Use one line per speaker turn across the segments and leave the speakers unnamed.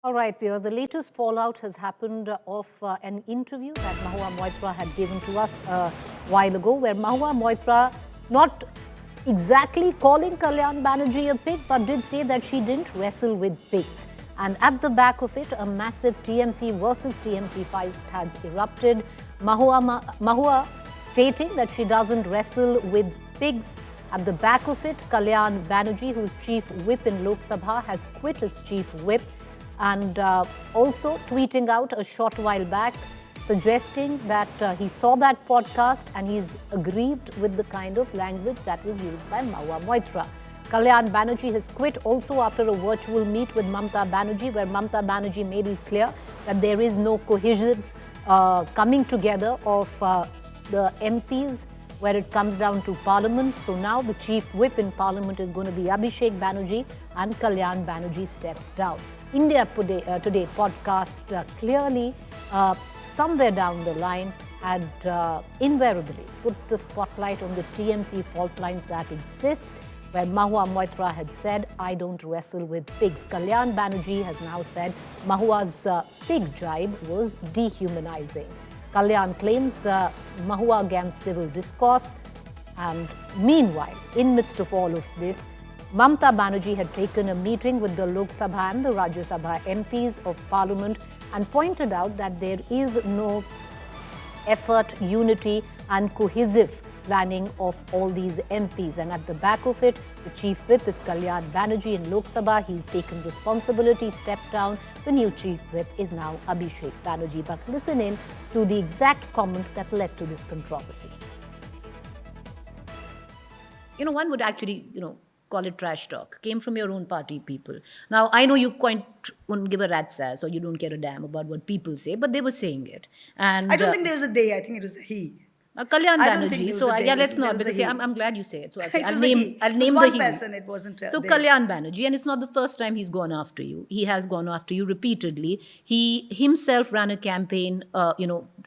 All right, viewers, the latest fallout has happened of an interview that Mahua Moitra had given to us a while ago, where Mahua Moitra, not exactly calling Kalyan Banerjee a pig, but did say that she didn't wrestle with pigs. And at the back of it, a massive TMC versus TMC fight has erupted. Mahua stating that she doesn't wrestle with pigs. At the back of it, Kalyan Banerjee, who's chief whip in Lok Sabha, has quit as chief whip, and also tweeting out a short while back suggesting that he saw that podcast and he's aggrieved with the kind of language that was used by Mahua Moitra. Kalyan Banerjee has quit also after a virtual meet with Mamata Banerjee, where Mamata Banerjee made it clear that there is no cohesive coming together of the MPs where it comes down to Parliament. So now the chief whip in Parliament is going to be Abhishek Banerjee, and Kalyan Banerjee steps down. India Today podcast clearly somewhere down the line had invariably put the spotlight on the TMC fault lines that exist, where Mahua Moitra had said, "I don't wrestle with pigs." Kalyan Banerjee has now said Mahua's pig jibe was dehumanizing. Kalyan claims Mahua against civil discourse. And meanwhile, in midst of all of this, Mamata Banerjee had taken a meeting with the Lok Sabha and the Rajya Sabha MPs of Parliament and pointed out that there is no effort, unity and cohesive planning of all these MPs. And at the back of it, the chief whip is Kalyan Banerjee in Lok Sabha. He's taken responsibility, stepped down. The new chief whip is now Abhishek Banerjee. But listen in to the exact comment that led to this controversy.
One would actually, call it trash talk. Came from your own party people. Now, I know you wouldn't give a rat's ass or you don't care a damn about what people say, but they were saying it. And
I don't think there was a they, I think it was a he.
Kalyan
I don't think
Banerjee.
there was
So
a they,
yeah, let's
there
not.
was a
Because
he.
I'm glad you say it. So okay,
It
I'll
was a
name
he.
I'll
It was
name the
one
he.
person, it wasn't a
So
they.
Kalyan Banerjee, and it's not the first time he's gone after you. He has gone after you repeatedly. He himself ran a campaign.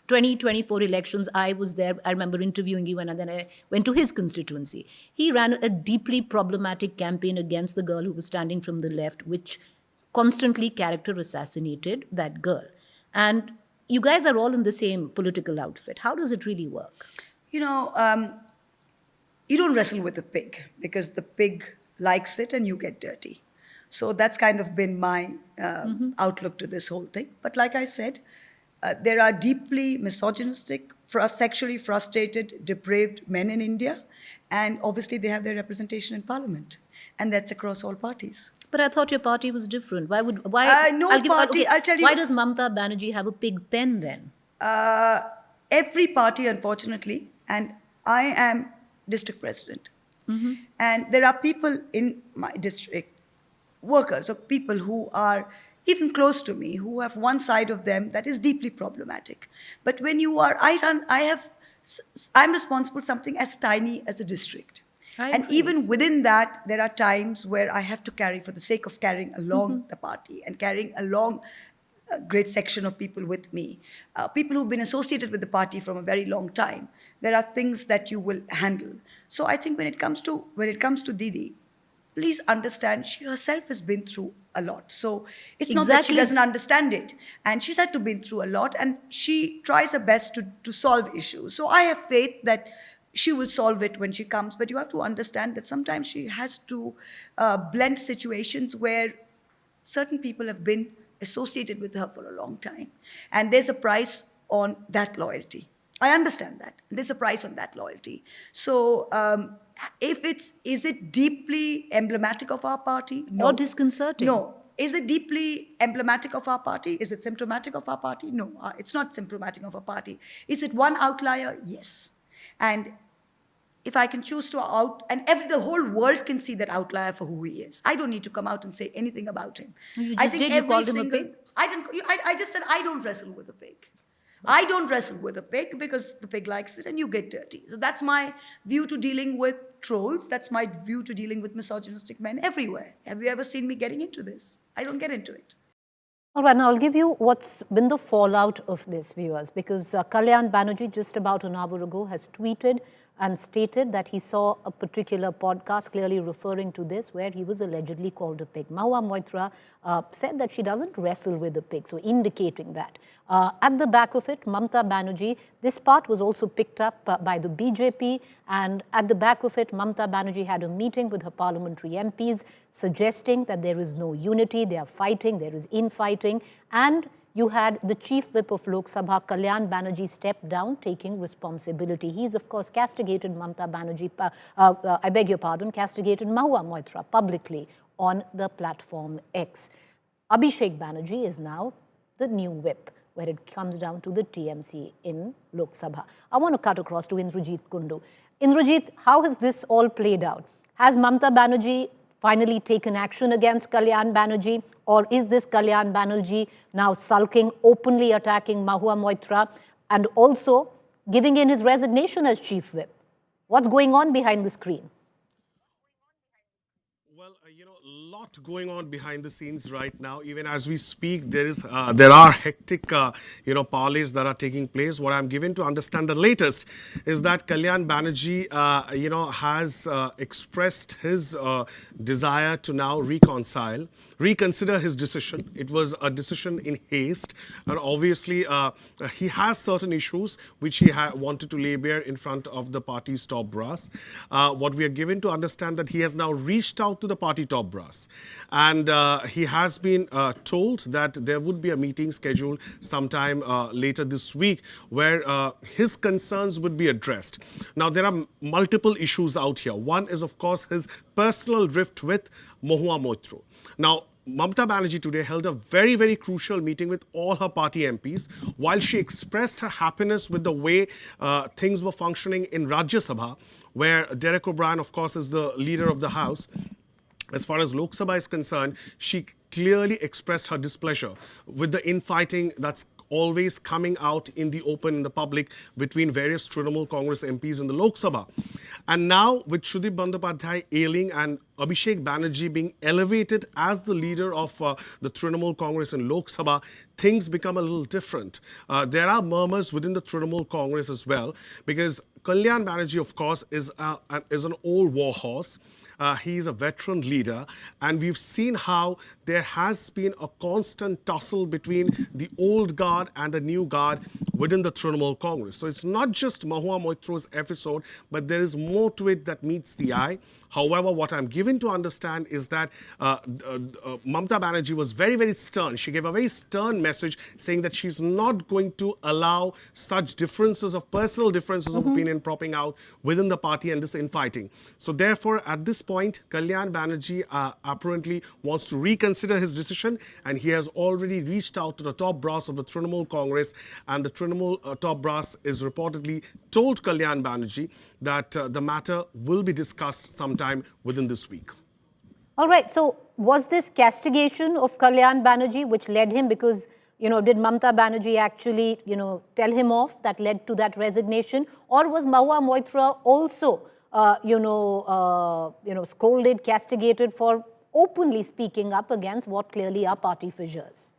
2024 elections. I was there. I remember interviewing you, and then I went to his constituency. He ran a deeply problematic campaign against the girl who was standing from the left, which constantly character assassinated that girl. And you guys are all in the same political outfit. How does it really work?
You don't wrestle with the pig because the pig likes it and you get dirty. So that's kind of been my outlook to this whole thing. But like I said, there are deeply misogynistic, sexually frustrated, depraved men in India. And obviously they have their representation in Parliament. And that's across all parties.
But I thought your party was different. Why?
I'll tell you.
Why does Mamata Banerjee have a pig pen then?
Every party, unfortunately, and I am district president. Mm-hmm. And there are people in my district, workers or people who are even close to me, who have one side of them that is deeply problematic. But when you are, I'm responsible for something as tiny as a district. And even within that, there are times where I have to carry, for the sake of carrying along the party and carrying along a great section of people with me, people who've been associated with the party from a very long time. There are things that you will handle. So I think when it comes to Didi, please understand she herself has been through a lot. So it's not that she doesn't understand it. And she's had to been through a lot, and she tries her best to solve issues. So I have faith that she will solve it when she comes. But you have to understand that sometimes she has to blend situations where certain people have been associated with her for a long time. And there's a price on that loyalty. I understand that. There's a price on that loyalty. So is it deeply emblematic of our party? No.
Or disconcerting?
No. Is it deeply emblematic of our party? Is it symptomatic of our party? No, it's not symptomatic of our party. Is it one outlier? Yes. And if I can choose to the whole world can see that outlier for who he is. I don't need to come out and say anything about him.
You just did. You called him a pig?
I just said I don't wrestle with a pig. I don't wrestle with a pig because the pig likes it and you get dirty. So that's my view to dealing with trolls. That's my view to dealing with misogynistic men everywhere. Have you ever seen me getting into this? I don't get into it.
All right, now I'll give you what's been the fallout of this, viewers, because Kalyan Banerjee just about an hour ago has tweeted and stated that he saw a particular podcast clearly referring to this, where he was allegedly called a pig. Mahua Moitra said that she doesn't wrestle with the pig, so indicating that. At the back of it, Mamata Banerjee, this part was also picked up by the BJP, and at the back of it, Mamata Banerjee had a meeting with her parliamentary MPs, suggesting that there is no unity, they are fighting, there is infighting, and you had the chief whip of Lok Sabha, Kalyan Banerjee, step down, taking responsibility. He's, of course, castigated Mamata Banerjee, I beg your pardon, castigated Mahua Moitra publicly on the platform X. Abhishek Banerjee is now the new whip, where it comes down to the TMC in Lok Sabha. I want to cut across to Indrajit Kundu. Indrajit, how has this all played out? Has Mamata Banerjee finally taken action against Kalyan Banerjee, or is this Kalyan Banerjee now sulking, openly attacking Mahua Moitra, and also giving in his resignation as chief whip? What's going on behind the screen?
Well, a lot going on behind the scenes right now. Even as we speak, there are hectic, parleys that are taking place. What I'm given to understand, the latest, is that Kalyan Banerjee, has expressed his desire to now reconsider his decision. It was a decision in haste, and obviously he has certain issues which he wanted to lay bare in front of the party's top brass. What we are given to understand, that he has now reached out to the party top brass, and he has been told that there would be a meeting scheduled sometime later this week, where his concerns would be addressed. Now, there are multiple issues out here. One is, of course, his personal rift with Mahua Moitra. Now, Mamata Banerjee today held a very, very crucial meeting with all her party MPs. While she expressed her happiness with the way things were functioning in Rajya Sabha, where Derek O'Brien, of course, is the leader of the House, as far as Lok Sabha is concerned, she clearly expressed her displeasure with the infighting that's always coming out in the open, in the public, between various Trinamool Congress MPs in the Lok Sabha. And now, with Sudip Bandyopadhyay ailing and Abhishek Banerjee being elevated as the leader of the Trinamool Congress in Lok Sabha, things become a little different. There are murmurs within the Trinamool Congress as well, because Kalyan Banerjee, of course, is an old war horse. He's a veteran leader, and we've seen how there has been a constant tussle between the old guard and the new guard within the Trinamool Congress. So it's not just Mahua Moitra's episode, but there is more to it that meets the eye. However, what I'm given to understand is that Mamata Banerjee was very, very stern. She gave a very stern message saying that she's not going to allow such personal differences of opinion propping out within the party and this infighting. So therefore, at this point, Kalyan Banerjee apparently wants to reconsider his decision, and he has already reached out to the top brass of the Trinamool Congress, and the Trinamool top brass is reportedly told Kalyan Banerjee that the matter will be discussed sometime within this week.
All right. So was this castigation of Kalyan Banerjee which led him, because, did Mamata Banerjee actually, tell him off that led to that resignation? Or was Mahua Moitra also, scolded, castigated for openly speaking up against what clearly are party fissures?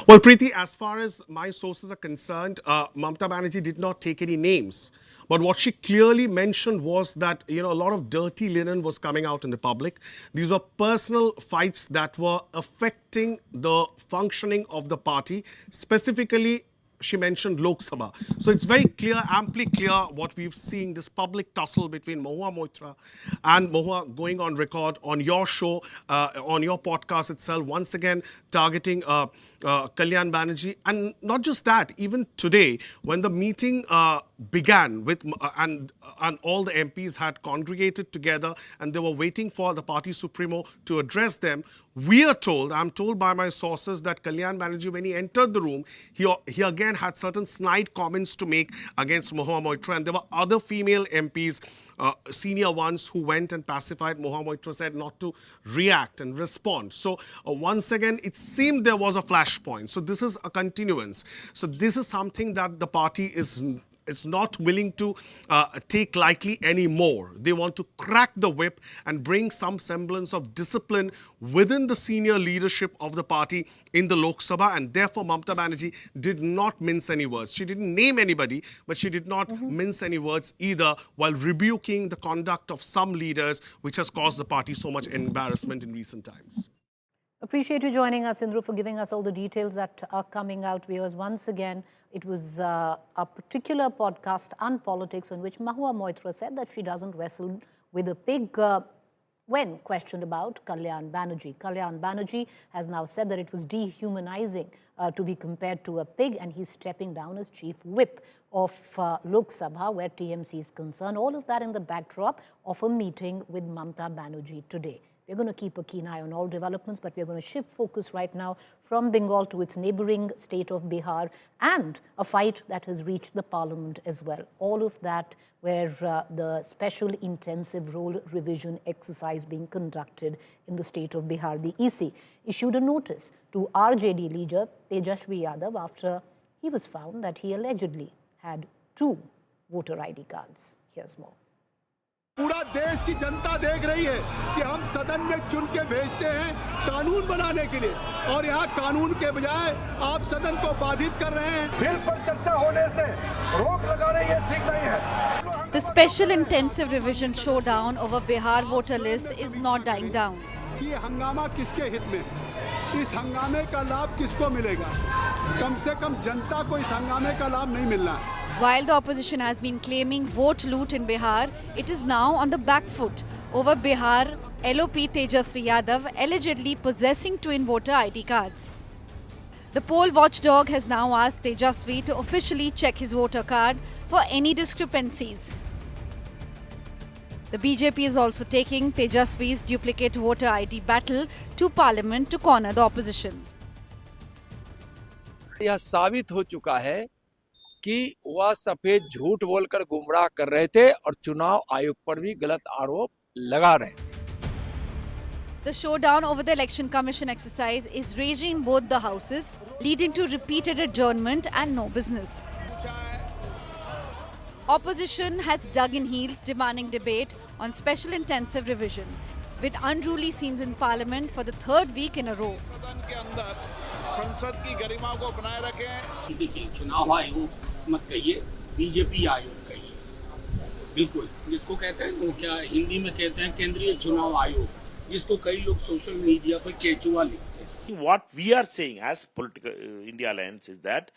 Well, Preeti, as far as my sources are concerned, Mamata Banerjee did not take any names. But what she clearly mentioned was that, a lot of dirty linen was coming out in the public. These were personal fights that were affecting the functioning of the party, specifically she mentioned Lok Sabha. So it's very clear, amply clear, what we've seen, this public tussle between Mahua Moitra and Mahua going on record on your show, on your podcast itself, once again targeting Kalyan Banerjee. And not just that, even today, when the meeting began with and all the MPs had congregated together and they were waiting for the party supremo to address them, I'm told by my sources, that Kalyan Banerjee, when he entered the room, he again had certain snide comments to make against Mahua Moitra, and there were other female MPs, senior ones, who went and pacified Mahua Moitra, said not to react and respond. So once again, it seemed there was a flashpoint. So this is a continuance. So this is something that the party is is not willing to take lightly anymore. They want to crack the whip and bring some semblance of discipline within the senior leadership of the party in the Lok Sabha, and therefore Mamata Banerjee did not mince any words. She didn't name anybody, but she did not mince any words either, while rebuking the conduct of some leaders, which has caused the party so much embarrassment in recent times.
Appreciate you joining us, Indru, for giving us all the details that are coming out. Viewers, once again, it was a particular podcast on politics in which Mahua Moitra said that she doesn't wrestle with a pig when questioned about Kalyan Banerjee. Kalyan Banerjee has now said that it was dehumanizing to be compared to a pig, and he's stepping down as chief whip of Lok Sabha, where TMC is concerned. All of that in the backdrop of a meeting with Mamata Banerjee today. We're going to keep a keen eye on all developments, but we're going to shift focus right now from Bengal to its neighboring state of Bihar, and a fight that has reached the parliament as well. All of that where the special intensive role revision exercise being conducted in the state of Bihar. The EC issued a notice to RJD leader Tejashwi Yadav after he was found that he allegedly had 2 voter ID cards. Here's more.
पूरा देश की जनता देख रही है कि हम सदन में चुन के भेजते हैं कानून बनाने के लिए, और यहाँ कानून के बजाय आप सदन को बाधित कर रहे हैं। बिल पर चर्चा होने से रोक लगाना ये ठीक नहीं है।
The special intensive revision showdown over Bihar voter list is not dying down.
कि हंगामा किसके हित में, इस हंगामे का लाभ किसको मिलेगा? कम से कम जनता को इस हंगामे का लाभ नहीं मिलना है।
While the opposition has been claiming vote loot in Bihar, it is now on the back foot over Bihar LOP Tejashwi Yadav allegedly possessing twin voter ID cards. The poll watchdog has now asked Tejashwi to officially check his voter card for any discrepancies. The BJP is also taking Tejashwi's duplicate voter ID battle to Parliament to corner the opposition.
यह साबित हो चुका है कि वह सफेद झूठ बोलकर गुमराह कर रहे थे और चुनाव आयोग पर भी गलत आरोप लगा रहे थे।
The showdown over the Election Commission exercise is raging in both the houses, leading to repeated adjournment and no business. Opposition has dug in heels demanding debate on special intensive revision, with unruly scenes in Parliament for the 3rd week in a row.
संसद की गरिमा को बनाए रखें।
देखिए, चुनाव आयोग मत कहिए, बीजेपी आयोग कहिए। बिल्कुल, जिसको कहते हैं वो क्या हिंदी में कहते हैं केंद्रीय चुनाव आयोग, जिसको कई लोग सोशल मीडिया पर केचुआ लिखते हैं।
What we are saying as political India Alliance is that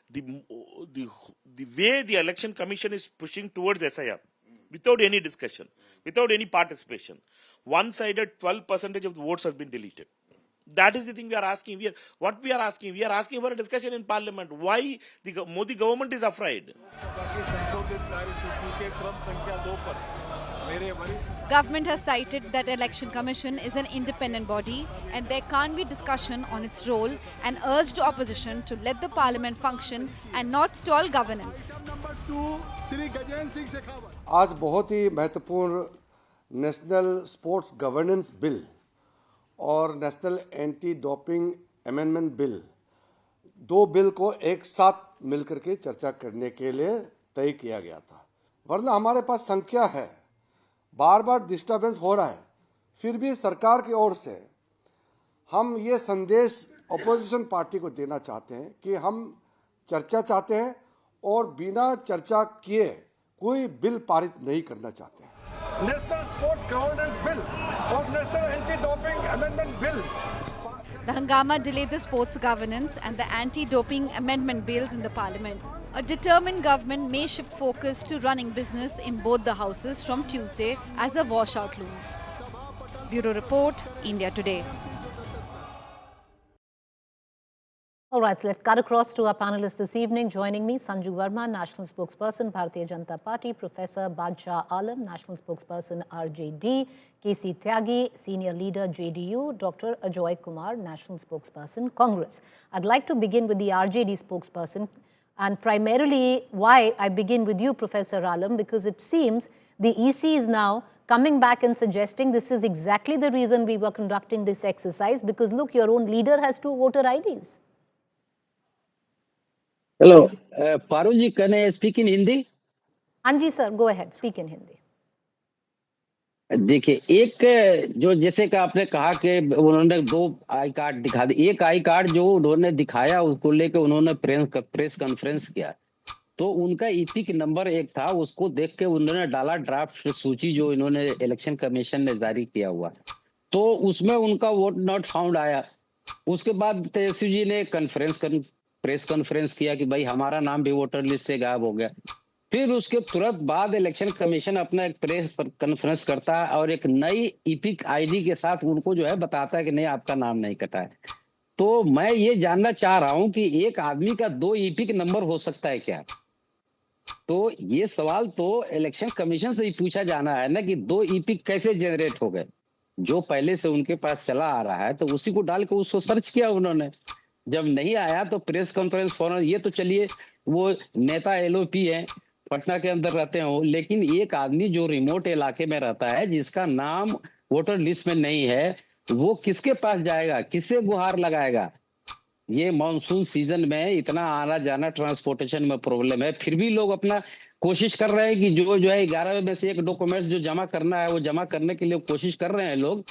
the way the Election Commission is pushing towards SIR, without any discussion, without any participation, one-sided 12% of the votes has been deleted. That is the thing we are asking. We are asking for a discussion in Parliament. Why the Modi government is afraid?
Government has cited that Election Commission is an independent body and there can't be discussion on its role, and urged opposition to let the Parliament function and not stall governance.
आज बहुत ही महत्वपूर्ण national sports governance bill और national anti doping amendment bill, 2 bill को एक साथ मिलकर के चर्चा करने के लिए तय किया गया था। वरना हमारे पास संख्या है, बार बार डिस्टर्बेंस हो रहा है, फिर भी सरकार की ओर से हम ये संदेश अपोजिशन पार्टी को देना चाहते हैं कि हम चर्चा चाहते हैं और बिना चर्चा किए कोई बिल पारित नहीं करना चाहते हैं।
नेशनल स्पोर्ट्स गवर्नेंस बिल और national anti doping amendment bill.
The hangama delayed the sports governance and the anti-doping amendment bills in the Parliament. A determined government may shift focus to running business in both the houses from Tuesday as a washout looms. Bureau Report, India Today.
All right, let's cut across to our panelists this evening. Joining me, Sanju Verma, National Spokesperson, Bharatiya Janata Party, Professor Badshah Alam, National Spokesperson, RJD, KC Tyagi, Senior Leader, JDU, Dr. Ajoy Kumar, National Spokesperson, Congress. I'd like to begin with the RJD spokesperson, and primarily why I begin with you, Professor Alam, because it seems the EC is now coming back and suggesting this is exactly the reason we were conducting this exercise, because look, your own leader has 2 voter IDs.
Hello Parul ji, can I speak in Hindi?
हाँ जी sir, go ahead, speak in Hindi.
देखिए, एक जो जैसे कि आपने कहा कि उन्होंने 2 आई कार्ड दिखा दिए। एक आई कार्ड जो उन्होंने दिखाया उसको लेके उन्होंने प्रेस कॉन्फ्रेंस किया, तो उनका ईपिक नंबर एक था, उसको देख के उन्होंने डाला ड्राफ्ट सूची जो इन्होंने इलेक्शन कमीशन ने जारी किया हुआ, तो उसमें उनका वोट नॉट फाउंड आया। उसके बाद तेजस्वी जी ने प्रेस कॉन्फ्रेंस किया कि भाई हमारा नाम भी वोटर लिस्ट से गायब हो गया। फिर उसके तुरंत बाद इलेक्शन कमीशन अपना एक प्रेस कॉन्फ्रेंस करता है और एक नई ईपिक आईडी के साथ उनको जो है बताता है कि नहीं, आपका नाम नहीं कटा है। तो मैं ये जानना चाह रहा हूं कि एक आदमी का 2 ईपिक नंबर हो सकता है क्या? तो ये सवाल तो इलेक्शन कमीशन से ही पूछा जाना है ना कि 2 ईपिक कैसे जनरेट हो गए। जो पहले से उनके पास चला आ रहा है तो उसी को डाल के उसको सर्च किया उन्होंने। जब नहीं आया तो प्रेस कॉन्फ्रेंस फौरन, ये तो चलिए वो नेता एलओपी है, पटना के अंदर रहते हो, लेकिन एक आदमी जो रिमोट इलाके में रहता है जिसका नाम वोटर लिस्ट में नहीं है, वो किसके पास जाएगा, किससे गुहार लगाएगा? ये मानसून सीजन में इतना आना जाना, ट्रांसपोर्टेशन में प्रॉब्लम है, फिर भी लोग अपना कोशिश कर रहे हैं कि जो है 11 में से एक डॉक्यूमेंट्स जो जमा करना है वो जमा करने के लिए कोशिश कर रहे हैं लोग,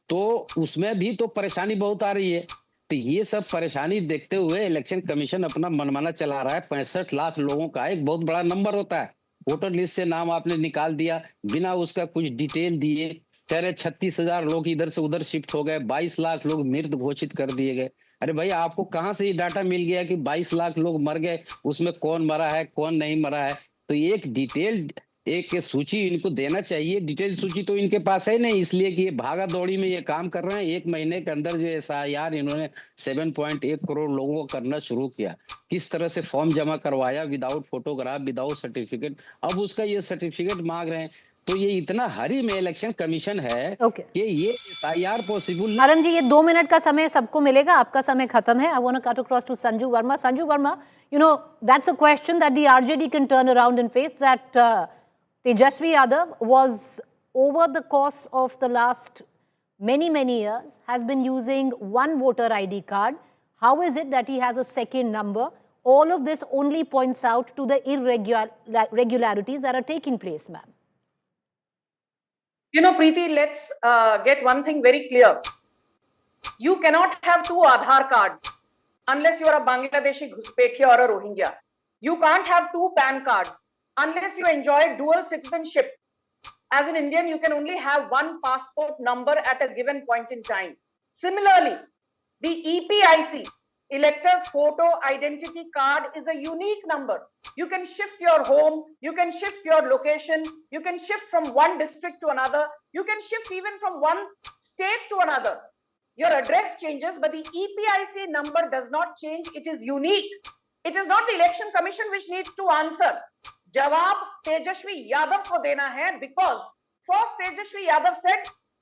तो उसमें भी तो परेशानी बहुत आ रही है। तो ये सब परेशानी देखते हुए इलेक्शन कमीशन अपना मनमाना चला रहा है। 65 लाख लोगों का एक बहुत बड़ा नंबर होता है। वोटर लिस्ट से नाम आपने निकाल दिया बिना उसका कुछ डिटेल दिए। कह रहे 36,000 लोग इधर से उधर शिफ्ट हो गए, 22 लाख लोग मृत घोषित कर दिए गए। अरे भाई, आपको कहाँ से ये डाटा मिल गया कि 22 लाख लोग मर गए, उसमें कौन मरा है कौन नहीं मरा है? तो एक डिटेल एक सूची इनको देना चाहिए। डिटेल सूची तो इनके पास है नहीं, इसलिए कि ये भागा दौड़ी में ये काम कर रहे हैं। 1 महीने के अंदर जो एसआईआर इन्होंने 7.1 करोड़ लोगों को करना शुरू किया, किस तरह से फॉर्म जमा करवाया विदाउट फोटोग्राफ विदाउट सर्टिफिकेट, अब उसका ये सर्टिफिकेट मांग रहे हैं। तो ये इतना हरी में इलेक्शन कमीशन है कि ये एसआईआर पॉसिबल।
अरुण जी, ये 2 मिनट का समय सबको मिलेगा, आपका समय खत्म है। I want to cut across to Sanju Verma. Sanju Verma, you know, that's a question that the RJD can turn around and face, that Tejashwi Yadav was, over the course of the last many years, has been using one voter ID card. How is it that he has a second number? All of this only points out to the irregularities that are taking place, ma'am.
You know, Preeti, let's get one thing very clear. You cannot have 2 Aadhaar cards unless you are a Bangladeshi Ghuspetia or a Rohingya. You can't have 2 PAN cards unless you enjoy dual citizenship. As an Indian, you can only have 1 passport number at a given point in time. Similarly, the EPIC, Elector's Photo Identity Card, is a unique number. You can shift your home, you can shift your location, you can shift from one district to another, you can shift even from one state to another. Your address changes, but the EPIC number does not change. It is unique. It is not the Election Commission which needs to answer. जवाब तेजस्वी यादव को देना है, because first Tejashwi Yadav said,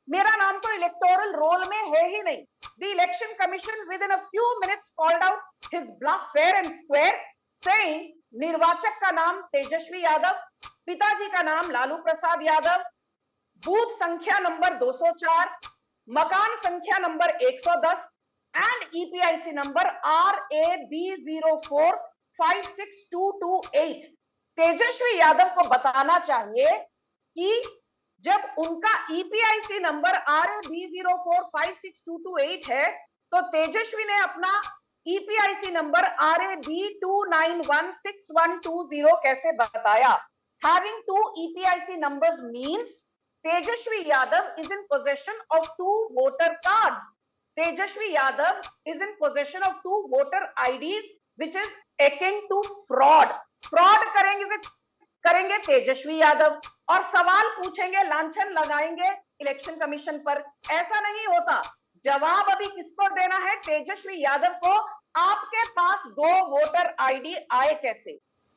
मेरा नाम तो electoral roll में है ही नहीं. The Election Commission within a few minutes called out his bluff fair and square, saying निर्वाचक का नाम तेजस्वी यादव, पिताजी का नाम लालू प्रसाद यादव, बूथ संख्या नंबर 204, मकान संख्या number 110 and EPIC number RAB04 56228. Tejashwi Yadav को बताना चाहिए कि जब उनका EPIC नंबर RAB04 56228 है, तो तेजस्वी ने अपना EPIC नंबर RAB2916120 कैसे बताया? Having 2 EPIC numbers means Tejashwi Yadav is in possession of 2 voter cards. Tejashwi Yadav is in possession of 2 voter IDs, which is akin to fraud. Fraud करेंगे तेजस्वी यादव और सवाल पूछेंगे, लांछन लगाएंगे इलेक्शन कमीशन पर. ऐसा नहीं होता. जवाब अभी किसको देना है? तेजस्वी यादव को. आपके पास 2 वोटर आईडी आए कैसे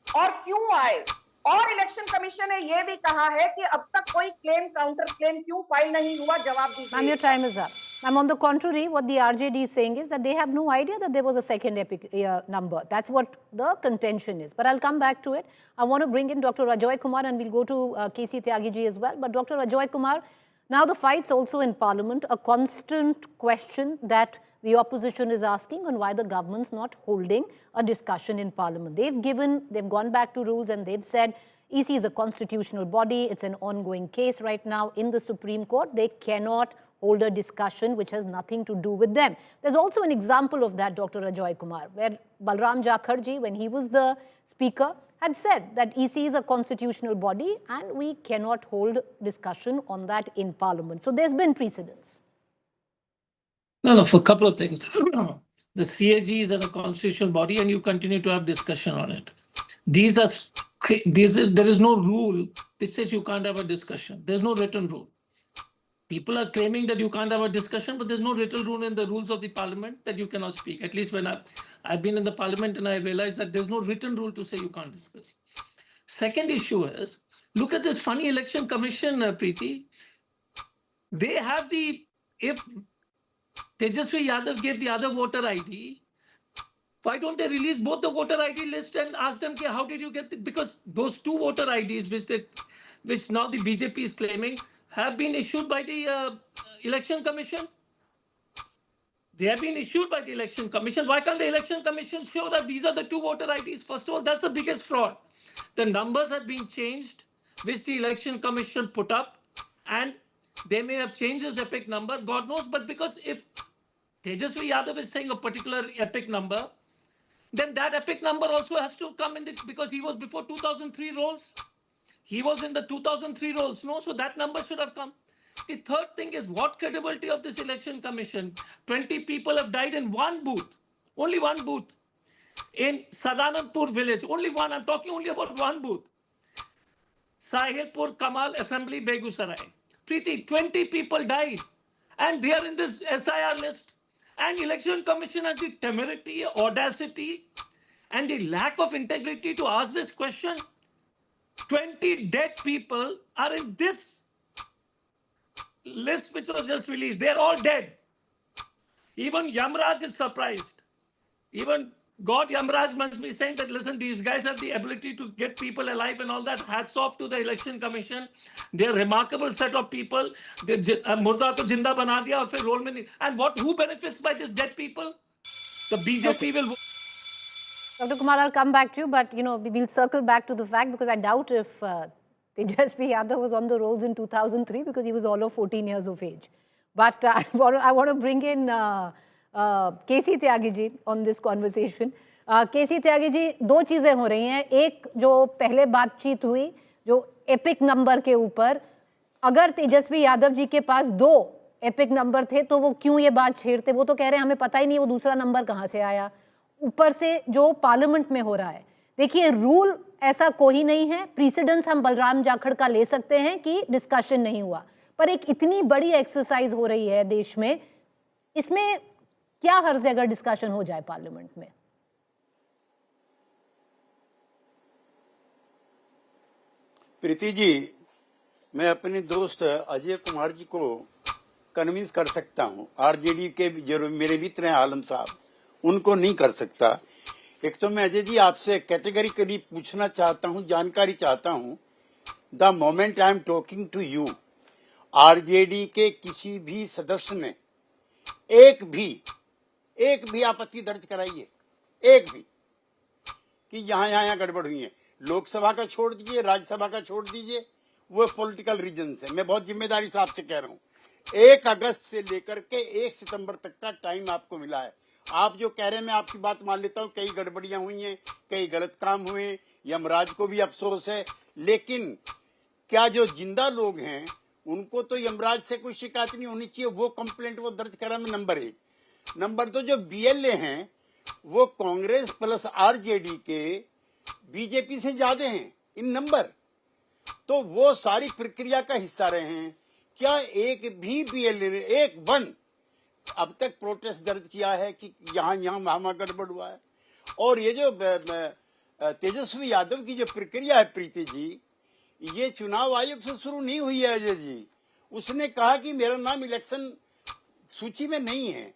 और क्यों आए? और इलेक्शन कमीशन ने यह भी कहा है कि अब तक कोई क्लेम काउंटर क्लेम क्यों फाइल नहीं हुआ? जवाब दीजिए.
Ma'am, your time is up. Ma'am, on the contrary, what the RJD is saying is that they have no idea that there was a second epic number. That's what the contention is. But I'll come back to it. I want to bring in Dr. Ajoy Kumar and we'll go to KC Tyagi ji as well. But Dr. Ajoy Kumar, Now, the fight's also in Parliament, a constant question that the opposition is asking on why the government's not holding a discussion in Parliament. They've gone back to rules and they've said EC is a constitutional body. It's an ongoing case right now in the Supreme Court. They cannot hold a discussion which has nothing to do with them. There's also an example of that, Dr. Ajoy Kumar, where Balram Jakharji, when he was the speaker, had said that EC is a constitutional body and we cannot hold discussion on that in Parliament. So there's been precedence.
No, for a couple of things. The CAG is a constitutional body and you continue to have discussion on it. There is no rule that says you can't have a discussion. There's no written rule. People are claiming that you can't have a discussion, but there's no written rule in the rules of the parliament that you cannot speak. At least when I've been in the parliament and I realized that there's no written rule to say you can't discuss. Second issue is, look at this funny election commission, Preeti. They have if Tejashwi Yadav gave the other voter ID, why don't they release both the voter ID list and ask them, how did you get it? Because those two voter IDs, which now the BJP is claiming, have been issued by the election commission. They have been issued by the election commission. Why can't the election commission show that these are the two voter IDs? First of all, that's the biggest fraud. The numbers have been changed, which the election commission put up, and they may have changed this epic number, God knows, but because if Tejashwi Yadav is saying a particular epic number, then that epic number also has to come in because he was before 2003 rolls. He was in the 2003 rolls, no? So that number should have come. The third thing is, what credibility of this election commission? 20 people have died in one booth, only one booth. In Sadanandpur village, only one, I'm talking only about one booth. Sahilpur Kamal Assembly, Begusarai. Preeti, 20 people died and they are in this SIR list. And election commission has the temerity, audacity and the lack of integrity to ask this question. 20 dead people are in this list which was just released. They're all dead. Even Yamraj is surprised. Even God Yamraj must be saying that, listen, these guys have the ability to get people alive and all that. Hats off to the election commission. They're a remarkable set of people. Murda ko jinda bana diya aur fir roll mein. And who benefits by these dead people? The BJP will...
Dr. Kumar, I'll come back to you, but we'll circle back to the fact because I doubt if Tejashwi Yadav was on the rolls in 2003 because he was all of 14 years of age. But I want to bring in KC Tyagi ji on this conversation. KC Tyagi ji, दो चीजें हो रही हैं. एक जो पहले बातचीत हुई जो एपिक नंबर के ऊपर, अगर तेजस्वी यादव जी के पास 2 एपिक नंबर थे तो वो क्यों ये बात छेड़ते? वो तो कह रहे हैं हमें पता ही नहीं वो दूसरा नंबर कहाँ से आया. ऊपर से जो पार्लियामेंट में हो रहा है, देखिए रूल ऐसा कोई नहीं है. प्रीसिडेंस हम बलराम जाखड़ का ले सकते हैं कि डिस्कशन नहीं हुआ, पर एक इतनी बड़ी एक्सरसाइज हो रही है देश में, इसमें क्या हर्ज है अगर डिस्कशन हो जाए पार्लियामेंट में?
प्रीति जी, मैं अपने दोस्त अजय कुमार जी को कन्विंस कर सकता हूं. आरजेडी के जो मेरे मित्र हैं आलम साहब, उनको नहीं कर सकता. एक तो मैं अजय जी आपसे कैटेगरिकली पूछना चाहता हूं, जानकारी चाहता हूं. The moment I am talking to you, RJD के किसी भी सदस्य ने एक भी आपत्ति दर्ज कराइए, एक भी, कि यहाँ गड़बड़ हुई है. लोकसभा का छोड़ दीजिए, राज्यसभा का छोड़ दीजिए, वो पॉलिटिकल रीजन से. मैं बहुत जिम्मेदारी से आपसे कह रहा हूँ, 1 अगस्त से लेकर के 1 सितंबर तक का टाइम आपको मिला है. आप जो कह रहे हैं मैं आपकी बात मान लेता हूँ, कई गड़बड़ियां हुई हैं, कई गलत काम हुए, यमराज को भी अफसोस है, लेकिन क्या जो जिंदा लोग हैं उनको तो यमराज से कोई शिकायत नहीं होनी चाहिए. वो कंप्लेंट वो दर्ज कराना नंबर 1. नंबर 2, जो बीएलए हैं वो कांग्रेस प्लस आरजेडी के बीजेपी से ज्यादा हैं इन नंबर, तो वो सारी प्रक्रिया का हिस्सा रहे हैं. क्या एक भी बीएलए ने अब तक प्रोटेस्ट दर्ज किया है कि यहाँ वहां गड़बड़ हुआ है? और ये जो तेजस्वी यादव की जो प्रक्रिया है प्रीति जी, ये चुनाव आयोग से शुरू नहीं हुई है अजय जी. उसने कहा कि मेरा नाम इलेक्शन सूची में नहीं है,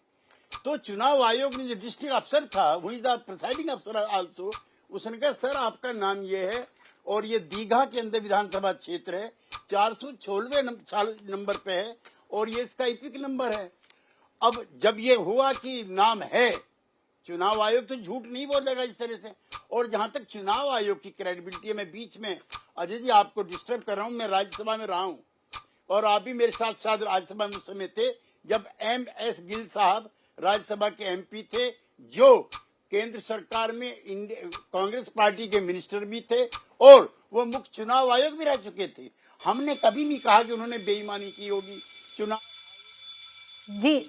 तो चुनाव आयोग ने जो डिस्ट्रिक्ट अफसर था, वही द प्रिसाइडिंग अफसर आल्सो, उसने कहा सर आपका नाम ये है और ये दीघा के अंदर विधानसभा क्षेत्र है, 416वें नंबर पे है और ये इसका इपिक नंबर है। अब जब ये हुआ कि नाम है, चुनाव आयोग तो झूठ नहीं बोलेगा इस तरह से। और जहां तक चुनाव आयोग की क्रेडिबिलिटी है, मैं बीच में अजय जी आपको डिस्टर्ब कर रहा हूं, मैं राज्यसभा में रहा हूं और आप भी मेरे साथ साथ राज्यसभा में उस समय थे जब MS गिल साहब राज्यसभा के MP थे, जो केंद्र सरकार में कांग्रेस पार्टी के मिनिस्टर भी थे और वो मुख्य चुनाव आयोग भी रह चुके थे। हमने कभी नहीं कहा कि उन्होंने बेईमानी की होगी। चुनाव
जी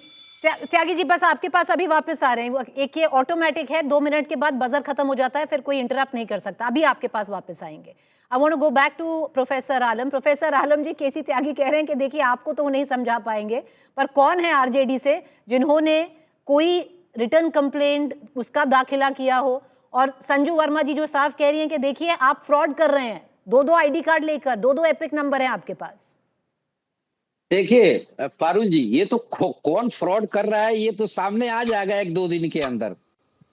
त्यागी जी, बस आपके पास अभी वापस आ रहे हैं। एक ये ऑटोमेटिक है, 2 मिनट के बाद बजर खत्म हो जाता है, फिर कोई इंटरप्ट नहीं कर सकता। अभी आपके पास वापस आएंगे। I want to go back to professor Alam. Professor Alam ji, KC Tyagi कह रहे हैं कि देखिए आपको तो वो नहीं समझा पाएंगे, पर कौन है RJD से जिन्होंने कोई रिटर्न कंप्लेंट उसका दाखिला किया हो? और संजू वर्मा जी जो साफ कह रही हैं कि देखिए आप फ्रॉड कर रहे हैं, 2-2 ID कार्ड लेकर, 2-2 एपिक नंबर है आपके पास।
देखिए पारुल जी, ये तो कौन फ्रॉड कर रहा है ये तो सामने आ जाएगा 1-2 दिन के अंदर।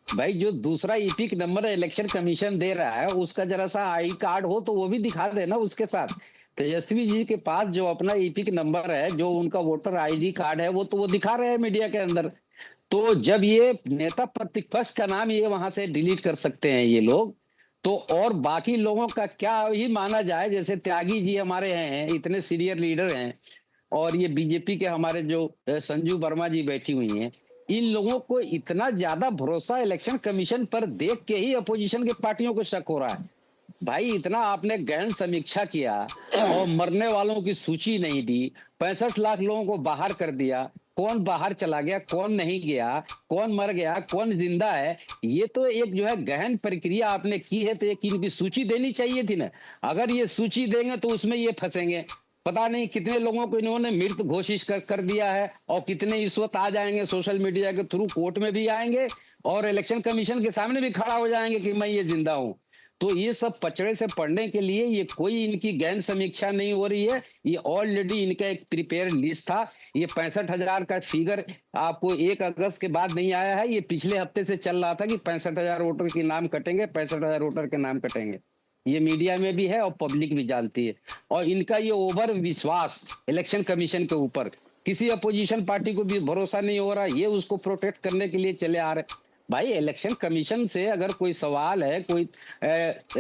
भाई जो दूसरा इपिक नंबर इलेक्शन कमीशन दे रहा है उसका जरा सा आई कार्ड हो तो वो भी दिखा देना उसके साथ। तेजस्वी जी के पास जो अपना इपिक नंबर है, जो उनका वोटर ID कार्ड है, वो तो वो दिखा रहे हैं मीडिया के अंदर। तो जब ये नेता प्रतिपक्ष का नाम ये वहां से डिलीट कर सकते हैं ये लोग, तो और बाकी लोगों का क्या ही माना जाए। जैसे त्यागी जी हमारे हैं, इतने सीनियर लीडर हैं, और ये बीजेपी के हमारे जो संजू वर्मा जी बैठी हुई हैं, इन लोगों को इतना ज्यादा भरोसा इलेक्शन कमीशन पर देख के ही अपोजिशन के पार्टियों को शक हो रहा है। भाई इतना आपने गहन समीक्षा किया और मरने वालों की सूची नहीं दी, 65 लाख लोगों को बाहर कर दिया, कौन बाहर चला गया, कौन नहीं गया, कौन मर गया, कौन जिंदा है, ये तो एक जो है गहन प्रक्रिया आपने की है। तो एक इनकी सूची देनी चाहिए थी ना। अगर ये सूची देंगे तो उसमें ये फंसेंगे। पता नहीं कितने लोगों को इन्होंने मृत घोषित कर दिया है और कितने इस वक्त आ जाएंगे सोशल मीडिया के थ्रू, कोर्ट में भी आएंगे और इलेक्शन कमीशन के सामने भी खड़ा हो जाएंगे कि मैं ये जिंदा हूं। तो ये सब पचड़े से पढ़ने के लिए ये कोई इनकी गहन समीक्षा नहीं हो रही है। ये ऑलरेडी इनका एक प्रिपेयर लिस्ट था। ये 65,000 का फिगर आपको 1 अगस्त के बाद नहीं आया है, ये पिछले हफ्ते से चल रहा था कि 65,000 वोटर के नाम कटेंगे, 65,000 वोटर के नाम कटेंगे। ये मीडिया में भी है और पब्लिक भी जानती है। और इनका ये ओवर विश्वास इलेक्शन कमीशन के ऊपर, किसी अपोजिशन पार्टी को भी भरोसा नहीं हो रहा, ये उसको प्रोटेक्ट करने के लिए चले आ रहे। भाई इलेक्शन कमीशन से अगर कोई सवाल है, कोई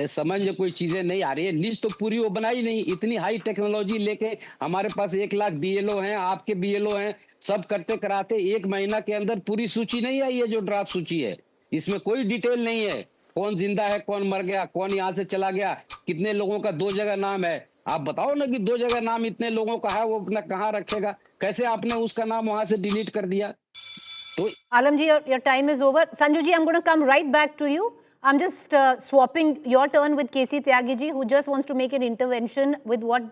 समझ में कोई चीजें नहीं आ रही है, लिस्ट तो पूरी वो बनाई नहीं। इतनी हाई टेक्नोलॉजी लेके हमारे पास 1 लाख BLO हैं, आपके BLO हैं, सब करते कराते 1 महीना के अंदर पूरी सूची नहीं आई है। जो ड्राफ्ट सूची है इसमें कोई डिटेल नहीं है, कौन जिंदा है, कौन मर गया, कौन यहाँ से चला गया, कितने लोगों का 2 जगह नाम है। आप बताओ ना कि 2 जगह नाम इतने लोगों का है, वो अपना कहाँ रखेगा, कैसे आपने उसका नाम वहां से डिलीट कर दिया। तो
Alam ji, your time is over. Sanju ji, I'm going to come right back to you. I'm just swapping your turn with KC Tyagi ji, who just wants to make an intervention with what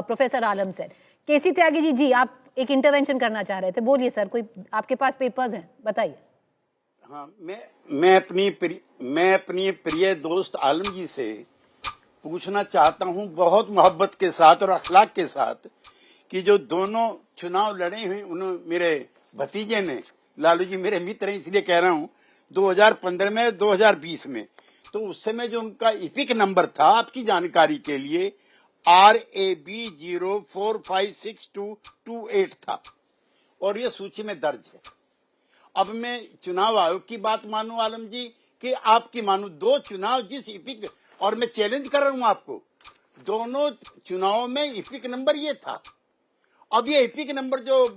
Professor Alam said. KC Tyagi ji, आप एक intervention करना चाह रहे थे, बोलिए sir. कोई आपके पास papers हैं, बताइए।
हाँ, मैं अपनी प्रिय दोस्त आलम जी से पूछना चाहता हूं, बहुत मोहब्बत के साथ और अखलाक के साथ, कि जो दोनों चुनाव लड़े हुए उन्होंने, मेरे भतीजे ने, लालू जी मेरे मित्र हैं इसलिए कह रहा हूं, 2015 में 2020 में, तो उस समय जो उनका इपिक नंबर था, आपकी जानकारी के लिए, RAB 04562228 था और ये सूची में दर्ज है। अब मैं चुनाव आयोग की बात मानूं आलम जी कि आपकी मानूं, 2 चुनाव जिस इपिक, और मैं चैलेंज कर रहा हूं आपको, दोनों चुनावों में इपिक नंबर ये था। अब ये इपिक नंबर जो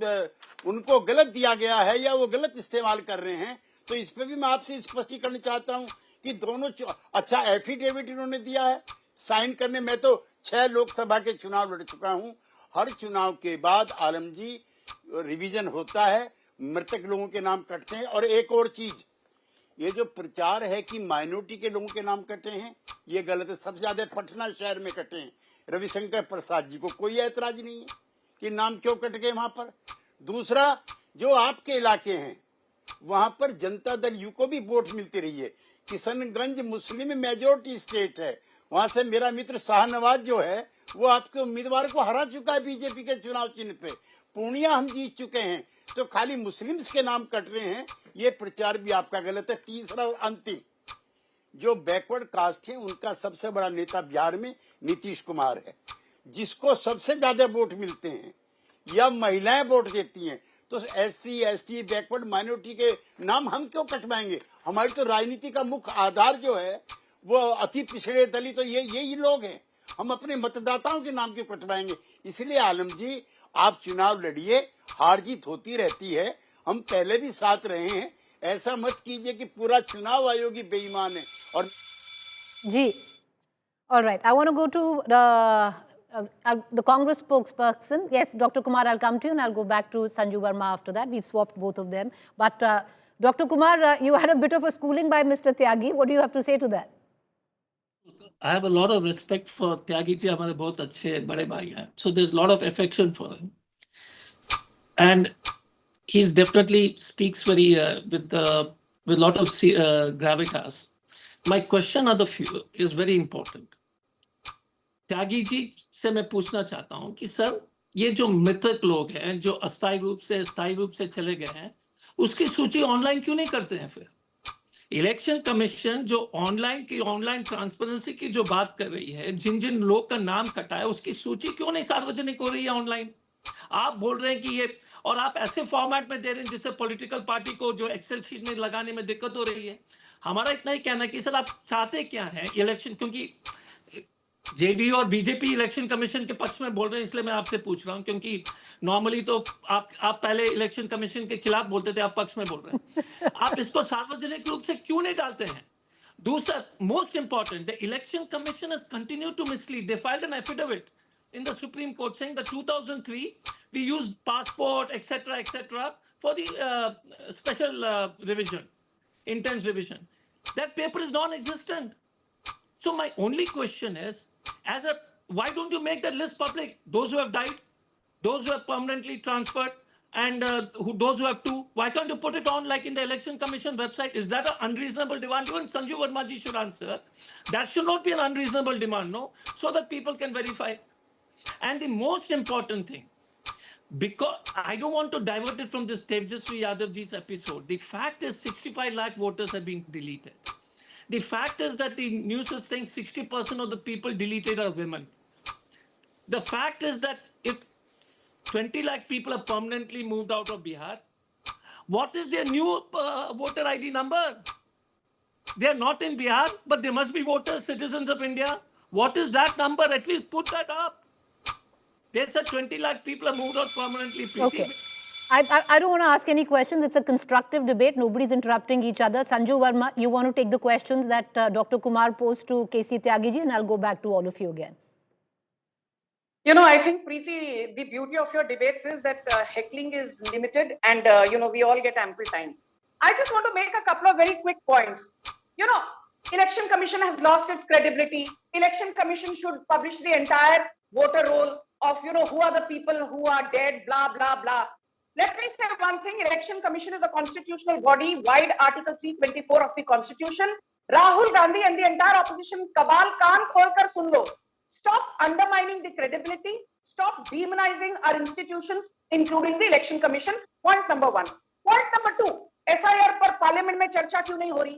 उनको गलत दिया गया है या वो गलत इस्तेमाल कर रहे हैं, तो इस पे भी मैं आपसे स्पष्टीकरण चाहता हूं कि दोनों अच्छा एफिडेविट इन्होंने दिया है साइन करने। मैं तो 6 लोकसभा के चुनाव लड़ चुका हूं। हर चुनाव के बाद आलम जी रिवीजन होता है, मृतक लोगों के नाम कटते हैं। और एक और चीज, ये जो प्रचार है कि माइनॉरिटी के लोगों के नाम कटे हैं, ये गलत है। सबसे ज्यादा पटना शहर में कटे हैं। रविशंकर प्रसाद जी को कोई ऐतराज नहीं है कि नाम क्यों कट गए वहां पर। दूसरा, जो आपके इलाके हैं वहां पर जनता दल यू को भी वोट मिलती रही है। किशनगंज मुस्लिम मेजोरिटी स्टेट है, वहां से मेरा मित्र शाहनवाज जो है वो आपके उम्मीदवार को हरा चुका है बीजेपी के चुनाव चिन्ह पे। पूर्णिया हम जीत चुके हैं, तो खाली मुस्लिम्स के नाम कट रहे हैं, ये प्रचार भी आपका गलत है। तीसरा और अंतिम, जो बैकवर्ड कास्ट है उनका सबसे बड़ा नेता बिहार में नीतीश कुमार है। जिसको सबसे ज्यादा वोट मिलते हैं या महिलाएं वोट देती हैं, तो SC ST बैकवर्ड माइनॉरिटी के नाम हम क्यों कटवाएंगे? हमारी तो राजनीति का मुख्य आधार जो है वो अति पिछड़े दलित तो यही लोग हैं। हम अपने मतदाताओं के नाम क्यों कटवाएंगे? इसलिए आलम जी, आप चुनाव लड़िए, हार जीत होती रहती है, हम पहले भी साथ रहे हैं। ऐसा मत कीजिए कि पूरा चुनाव आयोग ही बेईमान है। और
जी, all right. I want to go to the Congress spokesperson. Yes, Dr. Kumar, I'll come to you and I'll go back to Sanju Verma after that. We've swapped both of them. But Dr. Kumar, you had a bit of a schooling by Mr. Tyagi. What do you have to say to that?
I have a lot of respect for Tyagi ji. हमारे बहुत अच्छे बड़े भाई हैं. So there's a lot of affection for him. And he's definitely speaks very with a lot of gravitas. My question of the few is very important. Tyagi ji से मैं पूछना चाहता हूं कि सर, ये जो मृतक लोग हैं, जो अस्थायी रूप से स्थायी रूप से चले गए हैं, उसकी सूची ऑनलाइन क्यों नहीं करते हैं? फिर इलेक्शन कमीशन जो ऑनलाइन ट्रांसपेरेंसी की जो बात कर रही है, जिन जिन लोग का नाम कटा है, उसकी सूची क्यों नहीं सार्वजनिक हो रही है ऑनलाइन? आप बोल रहे हैं कि ये, और आप ऐसे फॉर्मेट में दे रहे हैं जिससे पॉलिटिकल पार्टी को जो एक्सेल शीट में लगाने में दिक्कत हो रही है। हमारा इतना ही कहना है कि सर, आप चाहते क्या हैं इलेक्शन, क्योंकि जेडीयू और बीजेपी इलेक्शन कमीशन के पक्ष में बोल रहे हैं, इसलिए मैं आपसे पूछ रहा हूं, क्योंकि नॉर्मली तो आप पहले इलेक्शन कमीशन के खिलाफ बोलते थे, आप पक्ष में बोल रहे हैं। आप इसको सार्वजनिक रूप से क्यों नहीं डालते हैं? दूसरा, most important, the election commission has continued to mislead. They filed an affidavit in the Supreme Court saying that 2003 we used passport etc for the special revision, intense revision. That paper is non-existent. So my only question is, why don't you make that list public? Those who have died, those who have permanently transferred, and those who have two, why can't you put it on like in the Election Commission website? Is that an unreasonable demand? Even Sanju Verma ji should answer. That should not be an unreasonable demand, no? So that people can verify. And the most important thing, because I don't want to divert it from this Tejashwi Yadav ji's episode, the fact is 65 lakh voters have been deleted. The fact is that the news is saying 60% of the people deleted are women. The fact is that if 20 lakh people are permanently moved out of Bihar, what is their new voter ID number? They are not in Bihar, but they must be voters, citizens of India. What is that number? At least put that up. They said 20 lakh people are moved out permanently.
Okay. I don't want to ask any questions. It's a constructive debate. Nobody's interrupting each other. Sanju Verma, you want to take the questions that Dr. Kumar posed to KC Tyagi ji, and I'll go back to all of you again.
You know, I think, Preeti, the beauty of your debates is that heckling is limited and, we all get ample time. I just want to make a couple of very quick points. Election Commission has lost its credibility. Election Commission should publish the entire voter roll of, who are the people who are dead, blah, blah, blah. Let me say one thing. Election Commission is a constitutional body, wide Article 324 of the Constitution. Rahul Gandhi and the entire opposition cabal, kaan khol kar sun lo. Stop undermining the credibility. Stop demonizing our institutions, including the Election Commission. Point number one. Point number two, SIR par parliament mein charcha kyun nahi ho rahi?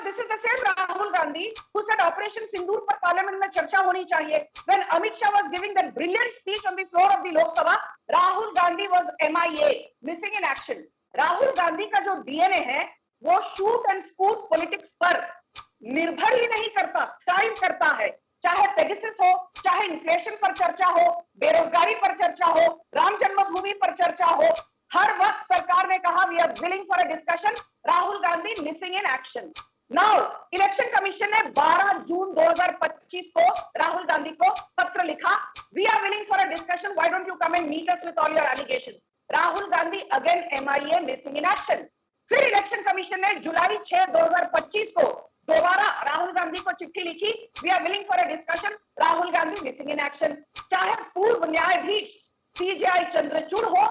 This is the same Rahul Gandhi who said Operation Sindoor par parliament mein charcha honi chahiye. When Amit Shah was giving that brilliant speech on the floor of the Lok Sabha, Rahul Gandhi was MIA, missing in action. Rahul Gandhi ka jo DNA hai, wo shoot and scoot politics par nirbhar hi nahi karta, thrive karta hai. चाहे Pegasus हो, चाहे inflation पर चर्चा हो, बेरोजगारी पर चर्चा हो, राम जन्मभूमि पर चर्चा हो, हर वक्त सरकार ने कहा we are willing for a discussion. Rahul Gandhi missing in action. Now election commission ने 12 जून 2025 को राहुल गांधी को पत्र लिखा, we are willing for a discussion, why don't you come and meet us with all your allegations. Rahul Gandhi again MIA, missing in action. फिर election commission ने जुलाई 6, 2025 को दोबारा राहुल गांधी को चिट्ठी लिखी, we are willing for a discussion. Rahul Gandhi missing in action. चाहे पूर्व न्यायाधीश CJI चंद्रचूड़ हो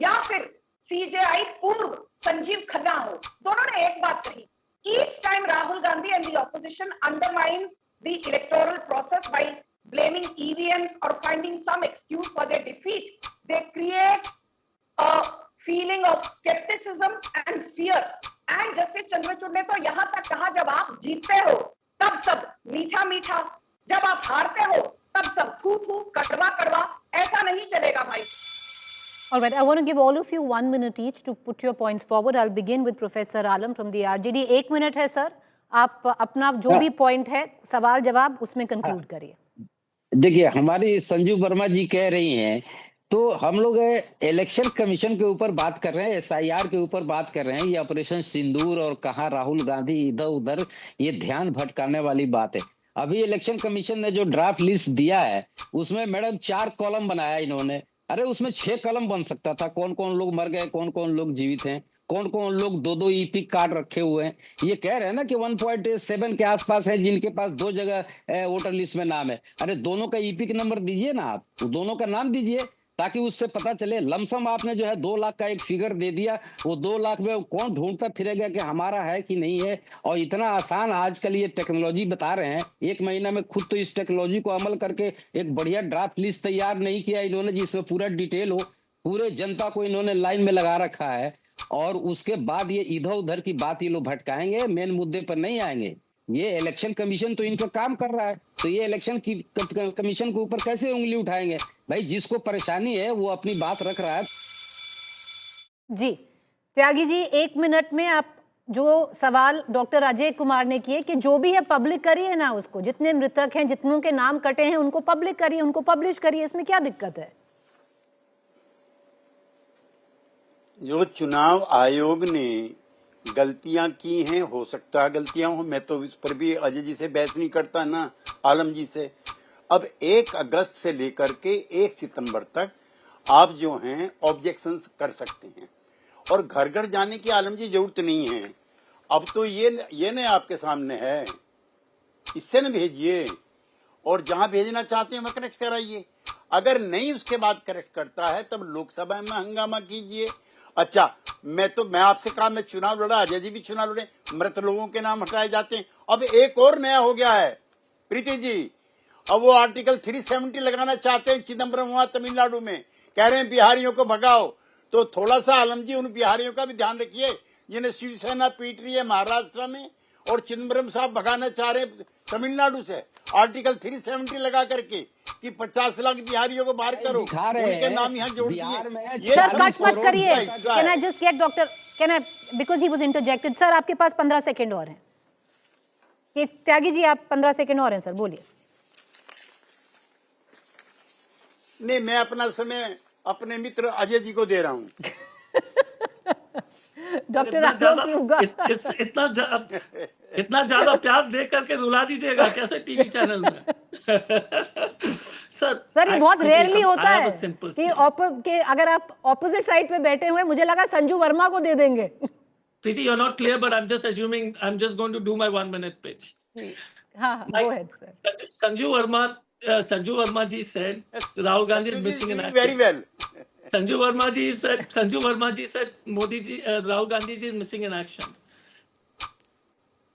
या फिर CJI पूर्व संजीव खन्ना हो, दोनों ने एक बात कही. Each time Rahul Gandhi and the opposition undermines the electoral process by blaming EVMs or finding some excuse for their defeat, they create a feeling of skepticism and fear. And Justice Chandrachud ने तो यहाँ तक कहा, जब आप जीतते हो तब सब मीठा मीठा, जब आप हारते हो तब सब थू थू कड़वा कड़वा ऐसा नहीं चलेगा भाई।
All right, I want to give all of you 1 minute each to put your points forward. I'll begin with Professor Alam from the RJD. 1 minute है सर, आप अपना जो भी पॉइंट है सवाल जवाब उसमें कंक्लूड करिए।
देखिए, हमारी संजू वर्मा जी कह रही हैं, तो हम लोग इलेक्शन कमीशन के ऊपर बात कर रहे हैं, एसआईआर के ऊपर बात कर रहे हैं, ये ऑपरेशन सिंदूर और कहाँ राहुल गांधी इधर उधर, ये ध्यान भटकाने वाली बात है। अभी इलेक्शन कमीशन ने जो ड्राफ्ट लिस्ट दिया है उसमें मैडम 4 कॉलम बनाया इन्होंने। अरे उसमें 6 कॉलम बन सकता था, कौन कौन लोग मर गए, कौन कौन लोग जीवित हैं, कौन कौन लोग 2-2 ईपी कार्ड रखे हुए हैं। ये कह रहे हैं ना कि 1.7 के आसपास है जिनके पास 2 जगह वोटर लिस्ट में नाम है। अरे दोनों का ईपी का नंबर दीजिए ना, आप दोनों का नाम दीजिए ताकि उससे पता चले। लमसम आपने जो है 2 लाख का एक फिगर दे दिया, वो 2 लाख में कौन ढूंढता फिरेगा कि हमारा है कि नहीं है। और इतना आसान आजकल ये टेक्नोलॉजी बता रहे हैं, 1 महीना में खुद तो इस टेक्नोलॉजी को अमल करके एक बढ़िया ड्राफ्ट लिस्ट तैयार नहीं किया इन्होंने जिसमें पूरा डिटेल हो, पूरे जनता को इन्होंने लाइन में लगा रखा है। और उसके बाद ये इधर उधर की बात ये लोग भटकाएंगे, मेन मुद्दे पर नहीं आएंगे। ये इलेक्शन कमीशन तो इनका काम कर रहा है, तो ये इलेक्शन की कमीशन के ऊपर कैसे उंगली उठाएंगे? भाई जिसको परेशानी है वो अपनी बात रख रहा है।
जी त्यागी जी, 1 मिनट में आप जो सवाल डॉक्टर अजय कुमार ने किए कि जो भी है पब्लिक करिए ना, उसको जितने मृतक हैं, जितनों के नाम कटे हैं उनको पब्लिक करिए, उनको पब्लिश करिए, इसमें क्या दिक्कत है?
जो चुनाव आयोग ने गलतियां की हैं, हो सकता है गलतियां हो, मैं तो इस पर भी अजय जी से बहस नहीं करता ना आलम जी से। अब 1 अगस्त से लेकर के 1 सितंबर तक आप जो हैं ऑब्जेक्शंस कर सकते हैं, और घर घर जाने की आलम जी जरूरत नहीं है। अब तो ये न आपके सामने है, इससे न भेजिए, और जहां भेजना चाहते हैं वह करेक्ट कराइए। अगर नहीं उसके बाद करेक्ट करता है तब लोकसभा में हंगामा कीजिए। अच्छा, मैं आपसे कहा मैं चुनाव लड़ा, अजय जी भी चुनाव लड़े, मृत लोगों के नाम हटाए जाते हैं। अब एक और नया हो गया है प्रीति जी, अब वो आर्टिकल 370 लगाना चाहते हैं चिदम्बरम वहां तमिलनाडु में, कह रहे हैं बिहारियों को भगाओ। तो थोड़ा सा आलम जी उन बिहारियों का भी ध्यान रखिए जिन्हें शिवसेना पीट रही है महाराष्ट्र में, और चिदम्बरम साहब भगाना चाह रहे हैं तमिलनाडु से आर्टिकल 370 लगा करके कि 50 लाख बिहारियों को बाहर करो, उनके नाम यहाँ जोड़ दिए।
सर कट मत करिए, can I just get doctor, can I, because he was interjected. Sir आपके पास 15 सेकंड और हैं। त्यागी जी आप 15 सेकंड और हैं सर, बोलिए।
नहीं, मैं अपना समय अपने मित्र अजय जी को दे रहा हूँ।
डॉक्टर
इतना ज्यादा प्यार दे करके रुला दीजिएगा कैसे टीवी चैनल में?
सर ये बहुत रेयरली होता है कि अगर आप ऑपोजिट साइड पे बैठे हुए, मुझे लगा संजू वर्मा को दे देंगे।
Preeti, you're not clear, but I'm just assuming, I'm just going to do my 1 minute pitch.
हाँ, go ahead, sir.
Sanju Verma ji said Rahul Gandhi is missing in action.
Very well.
Sanju Verma ji said Modi ji, Rahul Gandhi ji is missing in action.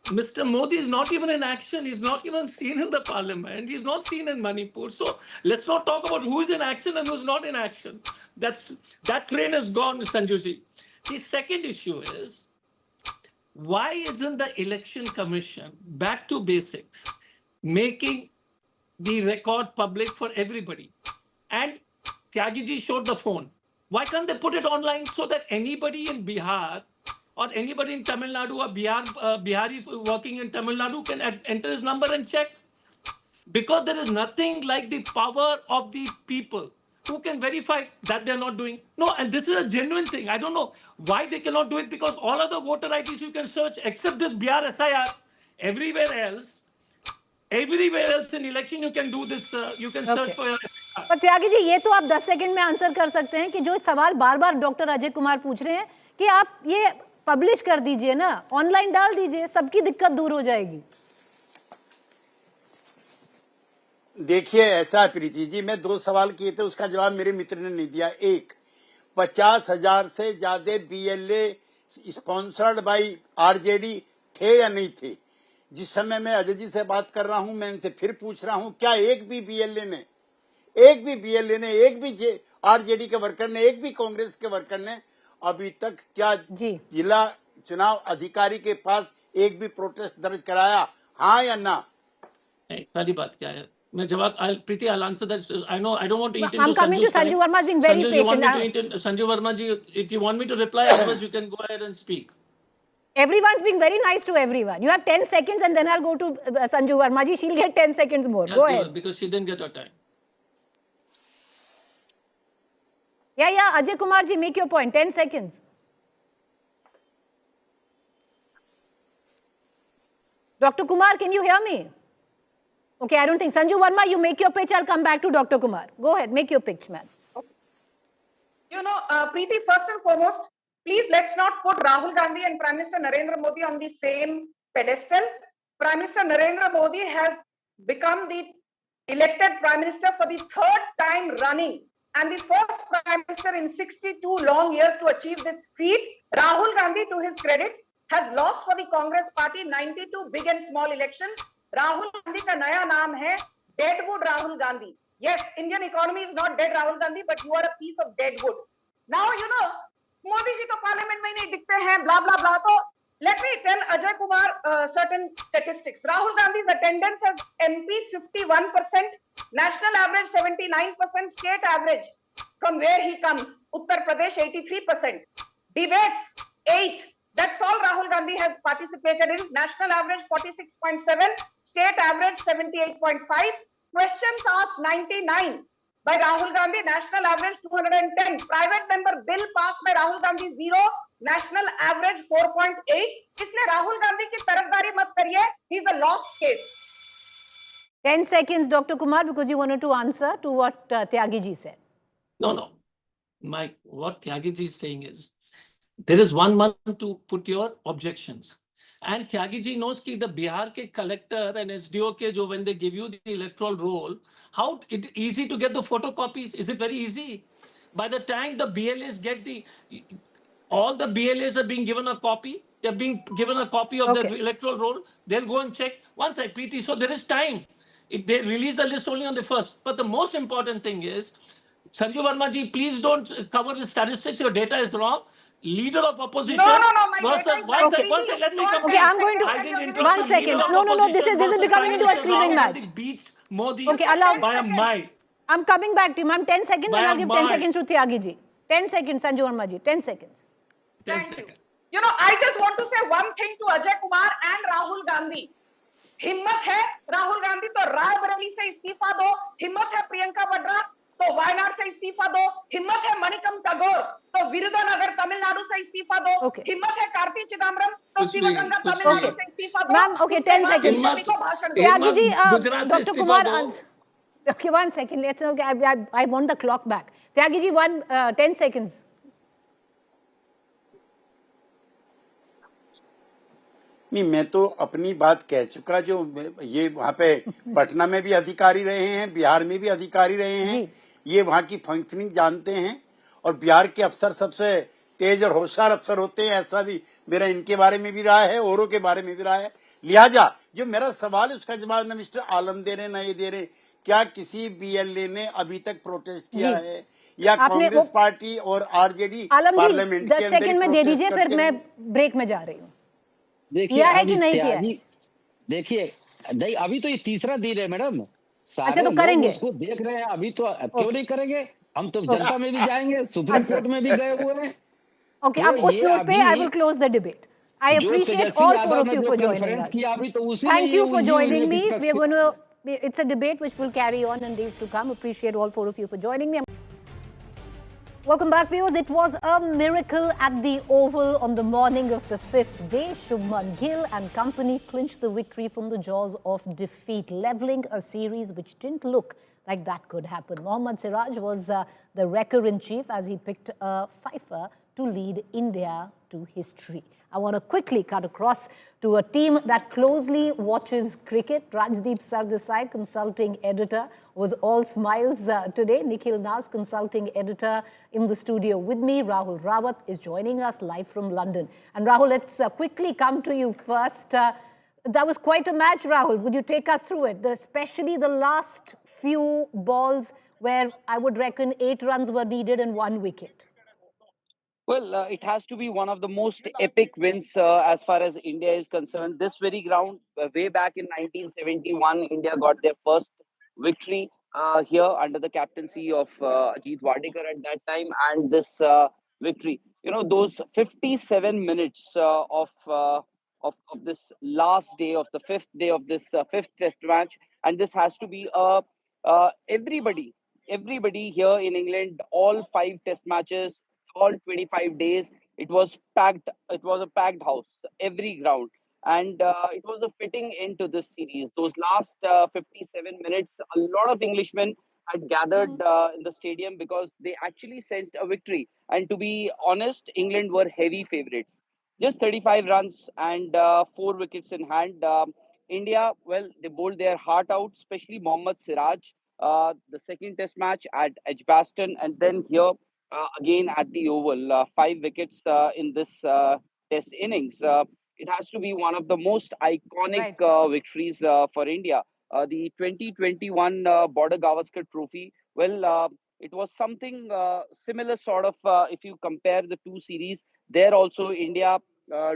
Mr. Modi is not even in action. He's not even seen in the parliament. He's not seen in Manipur. So let's not talk about who is in action and who's not in action. That train is gone, Sanju ji. The second issue is, why isn't the election commission back to basics, making the record public for everybody? And Tyagi ji showed the phone. Why can't they put it online so that anybody in Bihar or anybody in Tamil Nadu or Bihari working in Tamil Nadu can enter his number and check? Because there is nothing like the power of the people who can verify that they're not doing. No, and this is a genuine thing. I don't know why they cannot do it, because all other voter IDs you can search except this Bihar SIR. Everywhere else in election you can do this, you can search for your SIR.
पर त्यागी जी ये तो आप 10 second में answer कर सकते हैं कि जो सवाल बार बार डॉक्टर अजय कुमार पूछ रहे हैं कि आप ये पब्लिश कर दीजिए ना, ऑनलाइन डाल दीजिए, सबकी दिक्कत दूर हो जाएगी।
देखिए ऐसा है प्रीति जी, मैं 2 सवाल किए थे, उसका जवाब मेरे मित्र ने नहीं दिया। एक, 50,000 से ज्यादा बीएलए स्पॉन्सर्ड बाय आरजेडी थे या नहीं थे? जिस समय मैं अजय जी से बात कर रहा हूं, मैं उनसे फिर पूछ रहा हूं, क्या एक भी बीएलए ने, एक भी आरजेडी के वर्कर ने, एक भी कांग्रेस के वर्कर ने अभी तक क्या जिला चुनाव अधिकारी के पास एक भी प्रोटेस्ट दर्ज कराया, हाँ या ना?
पहली बात क्या है, Preeti, I'll answer that. I know I don't want to eat
I'm
into
coming to
Sanju's time.
Sanju Verma has been very
Sanju, you want
patient.
me to eat in, Sanju Verma ji, if you want me to reply, otherwise you can go ahead and speak.
Everyone's being very nice to everyone. You have 10 seconds and then I'll go to Sanju Verma ji. She'll get 10 seconds more.
Yeah,
Go ahead.
because she didn't get her time.
Yeah, Ajay Kumar ji, make your point. 10 seconds. Dr. Kumar, can you hear me? Okay, I don't think. Sanju Verma, you make your pitch. I'll come back to Dr. Kumar. Go ahead, make your pitch, man.
You know, Preeti, first and foremost, please let's not put Rahul Gandhi and Prime Minister Narendra Modi on the same pedestal. Prime Minister Narendra Modi has become the elected Prime Minister for the third time running and the first Prime Minister in 62 long years to achieve this feat. Rahul Gandhi, to his credit, has lost for the Congress party 92 big and small elections. Rahul Gandhi ka naya naam hai Deadwood Rahul Gandhi. Yes, Indian economy is not dead, Rahul Gandhi, but you are a piece of dead wood. Now, you know, Modi ji to parliament mein nahi dikhte hain, blah, blah, blah. So, let me tell Ajay Kumar certain statistics. Rahul Gandhi's attendance as MP 51%, national average 79%, state average from where he comes, Uttar Pradesh 83%, debates 8. That's all Rahul Gandhi has participated in. National average 46.7, state average 78.5, questions asked 99 by Rahul Gandhi, national average 210, private member bill passed by Rahul Gandhi 0, national average 4.8. इसलिए राहुल गांधी की तरफदारी मत करिए. He's a lost case.
10 seconds, Dr. Kumar, because you wanted to answer to what Tyagi ji said.
No. What Tyagi ji is saying is, there is 1 month to put your objections. And Tyagi ji knows that the Bihar ke collector and SDO ke jo, when they give you the electoral roll, how easy to get the photocopies? Is it very easy? By the time the BLAs get all the BLAs are being given a copy. They're being given a copy of the electoral roll. They'll go and check. One side, Preeti. So there is time. They release the list only on the 1st. But the most important thing is, Sanju Verma ji, please don't cover the statistics. Your data is wrong. Leader of opposition.
No, my
versus
data is
one second. Let me come.
Okay, I'm going to.
I didn't interrupt
1
you.
second.
Leader of
No. This is
opposition
becoming into a
versus
screaming
Rahul
match.
Gandhi beats Modi
Okay, allow.
by a mile.
I'm coming back to you, ma'am. 10 seconds, and I'll give 10
Bye.
seconds to Tyagi ji. 10 seconds, Sanju Verma ji. 10 seconds.
Thank you. You know, I just want to say one thing to Ajay Kumar and Rahul Gandhi. हिम्मत है राहुल गांधी तो रायबरेली से इस्तीफा दो, हिम्मत है प्रियंका वाड्रा तो वायनाड से इस्तीफा दो, हिम्मत है मणिकम टगोर तो विरुधनगर तमिलनाडु से इस्तीफा दो, हिम्मत है कार्ति चिदम्बरम तो शिवगंगा तमिलनाडु से इस्तीफा दो.
Ma'am, okay, 10 seconds. Tyagi ji, Dr. Kumar, okay, 1 second. I want the clock back. Tyagi ji, 10 seconds.
नहीं, मैं तो अपनी बात कह चुका. जो ये वहाँ पे पटना में भी अधिकारी रहे हैं, बिहार में भी अधिकारी रहे हैं, ये वहाँ की फंक्शनिंग जानते हैं. और बिहार के अफसर सबसे तेज और होशियार अफसर होते हैं, ऐसा भी मेरा इनके बारे में भी रहा है, औरों के बारे में भी रहा है. लिहाजा जो मेरा सवाल है उसका जवाब न मिस्टर आलम दे रहे न ये दे रहे. क्या किसी BLA ने अभी तक प्रोटेस्ट किया है या कांग्रेस पार्टी और RJD पार्लियामेंट के अंदर?
सेकंड में दे दीजिए, फिर मैं ब्रेक में जा रही हूँ.
देखिए
है कि नहीं किया?
देखिए, नहीं, अभी तो ये तीसरा दिन है मैडम.
अच्छा, तो करेंगे.
उसको देख रहे हैं, अभी तो क्यों नहीं करेंगे? हम तो जनता में भी जाएंगे, सुप्रीम कोर्ट में भी गए हुए हैं.
ओके, अब उस नोट पे I will close the debate. I appreciate all 4 of you for joining us. Thank you for joining me. We are going to. It's a debate which will carry on in days to come. Appreciate all 4 of you for joining me. Welcome back, viewers. It was a miracle at the Oval on the morning of the 5th day. Shubman Gill and company clinched the victory from the jaws of defeat, levelling a series which didn't look like that could happen. Mohammed Siraj was the wrecker-in-chief as he picked a fifer to lead India to history. I want to quickly cut across to a team that closely watches cricket. Rajdeep Sardesai, consulting editor, was all smiles today. Nikhil Nas, consulting editor, in the studio with me. Rahul Rawat is joining us live from London. And Rahul, let's quickly come to you first. That was quite a match, Rahul. Would you take us through it? Especially the last few balls where I would reckon 8 runs were needed and 1 wicket.
Well, it has to be one of the most epic wins as far as India is concerned. This very ground, way back in 1971, India got their first victory here under the captaincy of Ajit Wadekar at that time, and this victory. Those 57 minutes of this last day of the fifth day of this fifth test match, and this has to be everybody here in England, all 5 test matches, all 25 days. It was packed. It was a packed house, every ground, and it was a fitting end to this series. Those last 57 minutes, a lot of Englishmen had gathered in the stadium because they actually sensed a victory. And to be honest, England were heavy favourites. Just 35 runs and 4 wickets in hand. India, well, they bowled their heart out, especially Mohammed Siraj. The second test match at Edgbaston, and then here again at the Oval, 5 wickets in this test innings. It has to be one of the most iconic victories for India. The 2021 Border Gavaskar Trophy, well, it was something similar sort of, if you compare the two series. There also India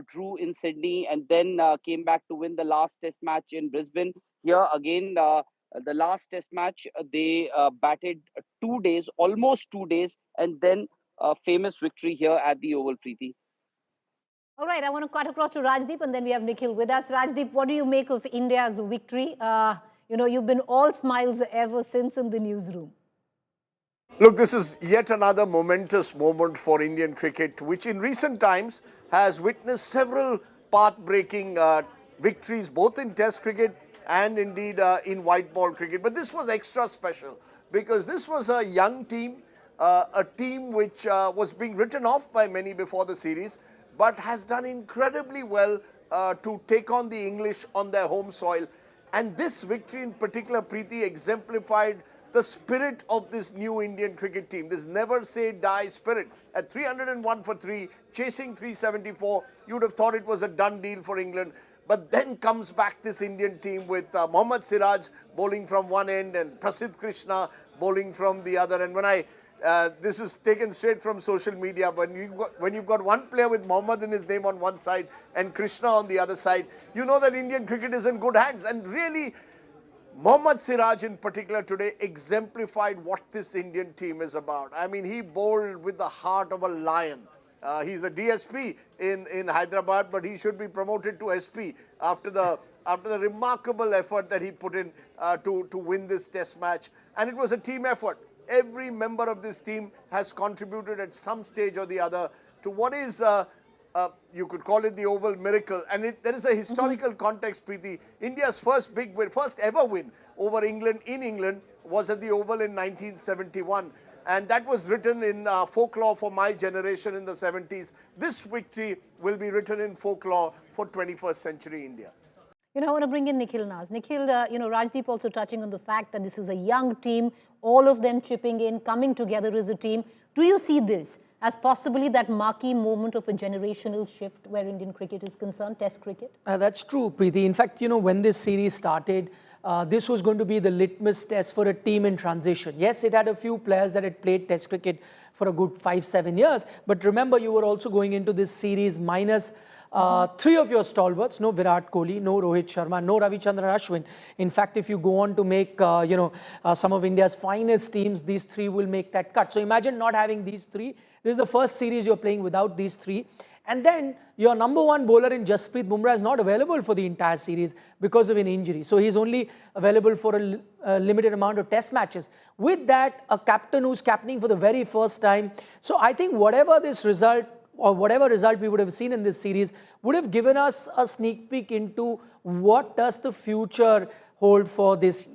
drew in Sydney and then came back to win the last test match in Brisbane. Here again, the last test match, they batted 2 days, almost 2 days, and then a famous victory here at the Oval, Preeti.
All right, I want to cut across to Rajdeep, and then we have Nikhil with us. Rajdeep, what do you make of India's victory? You've been all smiles ever since in the newsroom.
Look, this is yet another momentous moment for Indian cricket, which in recent times has witnessed several path-breaking victories, both in Test cricket and indeed in white ball cricket. But this was extra special because this was a young team, a team which was being written off by many before the series, but has done incredibly well to take on the English on their home soil. And this victory in particular, Preeti, exemplified the spirit of this new Indian cricket team, this never say die spirit. At 301 for 3, chasing 374, you would have thought it was a done deal for England. But then comes back this Indian team with Mohammed Siraj bowling from one end and Prasidh Krishna bowling from the other. And when this is taken straight from social media, but when you've got one player with Mohammed in his name on one side and Krishna on the other side, you know that Indian cricket is in good hands. And really, Mohammed Siraj in particular today exemplified what this Indian team is about. I mean, he bowled with the heart of a lion. He's a DSP in Hyderabad, but he should be promoted to SP after the remarkable effort that he put in to win this test match. And it was a team effort. Every member of this team has contributed at some stage or the other to what is, you could call it the Oval miracle. And there is a historical context, Preeti. India's first ever win over England in England was at the Oval in 1971. And that was written in folklore for my generation in the 70s. This victory will be written in folklore for 21st century India.
I want to bring in Nikhil Naz. Nikhil, Rajdeep also touching on the fact that this is a young team, all of them chipping in, coming together as a team. Do you see this as possibly that marquee moment of a generational shift where Indian cricket is concerned, Test cricket?
That's true, Preeti. In fact, when this series started, this was going to be the litmus test for a team in transition. Yes, it had a few players that had played Test cricket for a good 5-7 years. But remember, you were also going into this series minus 3 of your stalwarts, no Virat Kohli, no Rohit Sharma, no Ravichandran Ashwin. In fact, if you go on to make, some of India's finest teams, these 3 will make that cut. So imagine not having these 3. This is the first series you're playing without these 3. And then your number 1 bowler in Jasprit Bumrah is not available for the entire series because of an injury. So he's only available for a limited amount of test matches. With that, a captain who's captaining for the very first time. So I think whatever this result or whatever result we would have seen in this series would have given us a sneak peek into what does the future hold for this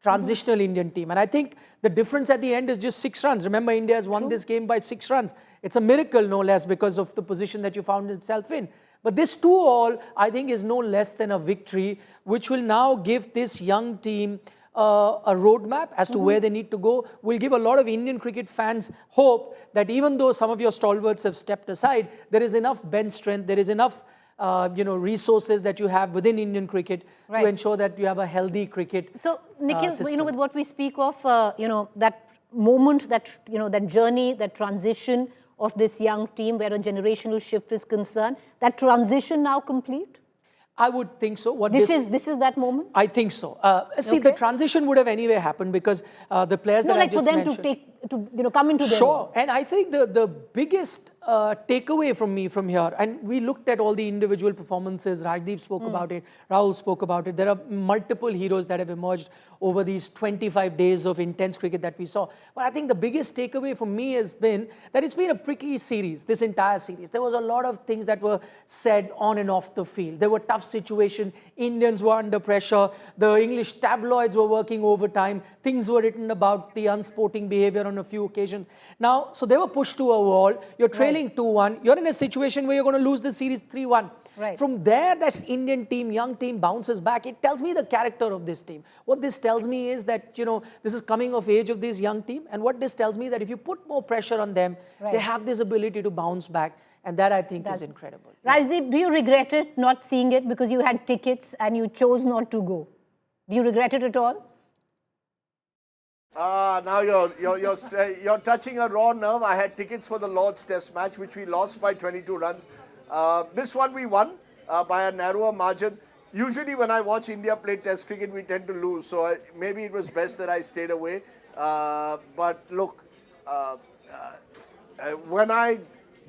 transitional Indian team. And I think the difference at the end is just 6 runs. Remember, India has won this game by 6 runs. It's a miracle, no less, because of the position that you found itself in. But this 2-all, I think, is no less than a victory, which will now give this young team a roadmap as to where they need to go. Will give a lot of Indian cricket fans hope that even though some of your stalwarts have stepped aside, there is enough bench strength, there is enough resources that you have within Indian cricket to ensure that you have a healthy cricket.
So, Nikhil, with what we speak of, that moment, that journey, that transition of this young team where a generational shift is concerned, that transition now complete?
I would think so. What
this is that moment?
I think so. See, the transition would have anyway happened because the players that I just mentioned.
For them to come into their
Sure. And I think the biggest takeaway from me from here, and we looked at all the individual performances, Rajdeep spoke about it, Rahul spoke about it. There are multiple heroes that have emerged over these 25 days of intense cricket that we saw. But I think the biggest takeaway for me has been that it's been a prickly series, this entire series. There was a lot of things that were said on and off the field. There were tough situations. Indians were under pressure. The English tabloids were working overtime. Things were written about the unsporting behavior on a few occasions. Now, so they were pushed to a wall. You're trailing 2-1. You're in a situation where you're going to lose the series 3-1.
Right.
From there, this Indian team, young team bounces back. It tells me the character of this team. What this tells me is that, this is coming of age of this young team. And what this tells me that if you put more pressure on them, they have this ability to bounce back. And that, I think, is incredible.
Rajdeep, do you regret it, not seeing it because you had tickets and you chose not to go? Do you regret it at all?
Now you're touching a raw nerve. I had tickets for the Lord's Test match, which we lost by 22 runs. This one we won by a narrower margin. Usually when I watch India play Test cricket, we tend to lose. So maybe it was best that I stayed away. But look, when I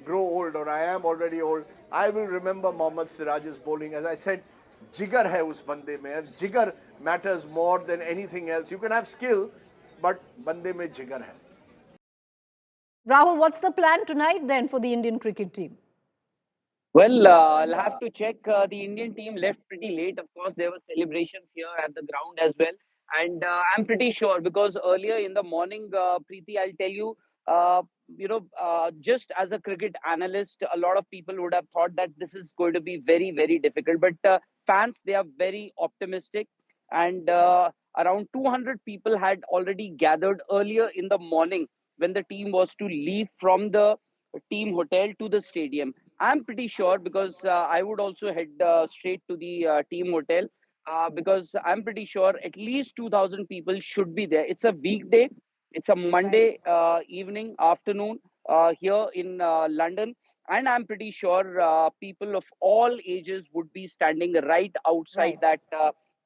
grow old, or I am already old, I will remember Mohammed Siraj's bowling. As I said, jigar hai us bande mein. Jigar matters more than anything else. You can have skill, but bande mein jigar hai.
Rahul, what's the plan tonight then for the Indian cricket team?
Well, I'll have to check. The Indian team left pretty late. Of course, there were celebrations here at the ground as well. And I'm pretty sure because earlier in the morning, Preeti, I'll tell you, just as a cricket analyst, a lot of people would have thought that this is going to be very, very difficult. But fans, they are very optimistic. And around 200 people had already gathered earlier in the morning when the team was to leave from the team hotel to the stadium. I'm pretty sure because I would also head straight to the team hotel because I'm pretty sure at least 2,000 people should be there. It's a weekday. It's a Monday evening, afternoon here in London. And I'm pretty sure people of all ages would be standing right outside that,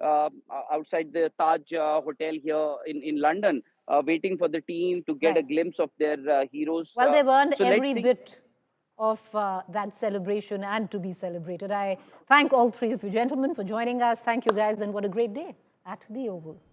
outside the Taj Hotel here in London, waiting for the team to get a glimpse of their heroes.
Well, they've earned every bit of that celebration and to be celebrated. I thank all three of you gentlemen for joining us. Thank you guys, and what a great day at the Oval.